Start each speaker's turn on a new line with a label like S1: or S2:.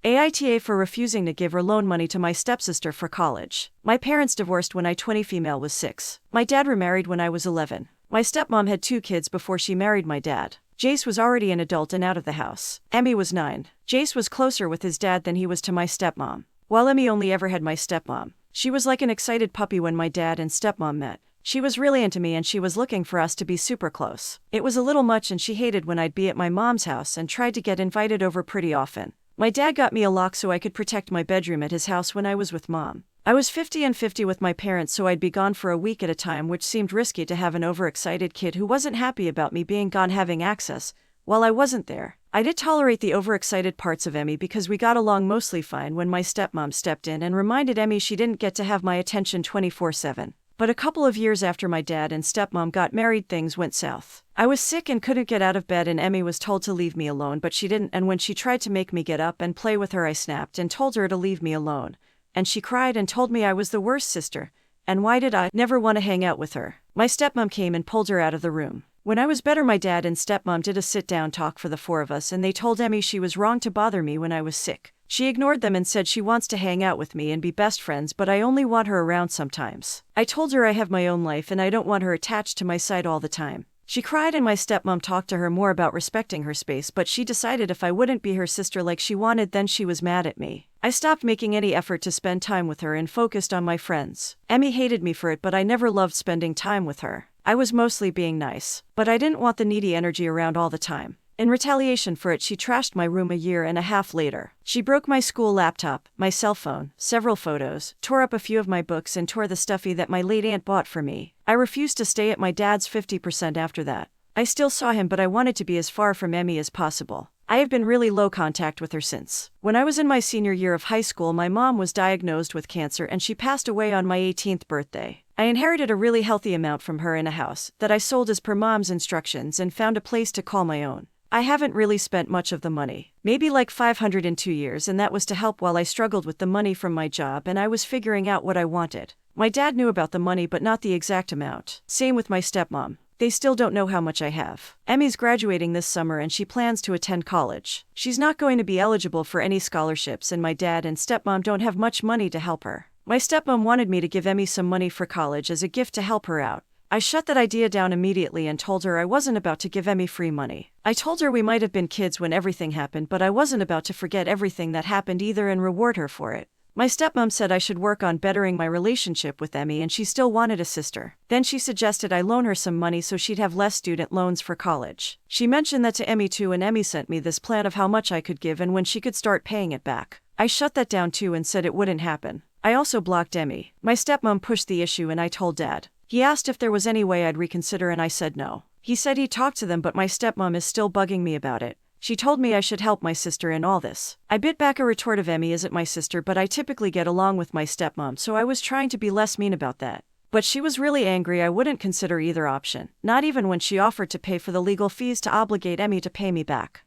S1: AITA for refusing to give or loan money to my stepsister for college. My parents divorced when I 20 female was 6. My dad remarried when I was 11. My stepmom had 2 kids before she married my dad. Jace was already an adult and out of the house. Emmy was 9. Jace was closer with his dad than he was to my stepmom, while Emmy only ever had my stepmom. She was like an excited puppy when my dad and stepmom met. She was really into me and she was looking for us to be super close. It was a little much and she hated when I'd be at my mom's house and tried to get invited over pretty often. My dad got me a lock so I could protect my bedroom at his house when I was with mom. I was 50-50 with my parents, so I'd be gone for a week at a time, which seemed risky to have an overexcited kid who wasn't happy about me being gone having access while I wasn't there. I did tolerate the overexcited parts of Emmy because we got along mostly fine when my stepmom stepped in and reminded Emmy she didn't get to have my attention 24/7. But a couple of years after my dad and stepmom got married, things went south. I was sick and couldn't get out of bed and Emmy was told to leave me alone, but she didn't, and when she tried to make me get up and play with her, I snapped and told her to leave me alone. And she cried and told me I was the worst sister, and why did I never want to hang out with her. My stepmom came and pulled her out of the room. When I was better, my dad and stepmom did a sit-down talk for the 4 of us and they told Emmy she was wrong to bother me when I was sick. She ignored them and said she wants to hang out with me and be best friends, but I only want her around sometimes. I told her I have my own life and I don't want her attached to my side all the time. She cried and my stepmom talked to her more about respecting her space, but she decided if I wouldn't be her sister like she wanted, then she was mad at me. I stopped making any effort to spend time with her and focused on my friends. Emmy hated me for it, but I never loved spending time with her. I was mostly being nice, but I didn't want the needy energy around all the time. In retaliation for it, she trashed my room a year and a half later. She broke my school laptop, my cell phone, several photos, tore up a few of my books, and tore the stuffy that my late aunt bought for me. I refused to stay at my dad's 50% after that. I still saw him, but I wanted to be as far from Emmy as possible. I have been really low contact with her since. When I was in my senior year of high school, my mom was diagnosed with cancer and she passed away on my 18th birthday. I inherited a really healthy amount from her in a house that I sold as per mom's instructions and found a place to call my own. I haven't really spent much of the money, maybe like $500 in 2 years, and that was to help while I struggled with the money from my job and I was figuring out what I wanted. My dad knew about the money but not the exact amount. Same with my stepmom. They still don't know how much I have. Emmy's graduating this summer and she plans to attend college. She's not going to be eligible for any scholarships and my dad and stepmom don't have much money to help her. My stepmom wanted me to give Emmy some money for college as a gift to help her out. I shut that idea down immediately and told her I wasn't about to give Emmy free money. I told her we might have been kids when everything happened, but I wasn't about to forget everything that happened either and reward her for it. My stepmom said I should work on bettering my relationship with Emmy and she still wanted a sister. Then she suggested I loan her some money so she'd have less student loans for college. She mentioned that to Emmy too, and Emmy sent me this plan of how much I could give and when she could start paying it back. I shut that down too and said it wouldn't happen. I also blocked Emmy. My stepmom pushed the issue and I told Dad. He asked if there was any way I'd reconsider and I said no. He said he talked to them, but my stepmom is still bugging me about it. She told me I should help my sister in all this. I bit back a retort of Emmy isn't my sister, but I typically get along with my stepmom, so I was trying to be less mean about that. But she was really angry. I wouldn't consider either option, not even when she offered to pay for the legal fees to obligate Emmy to pay me back.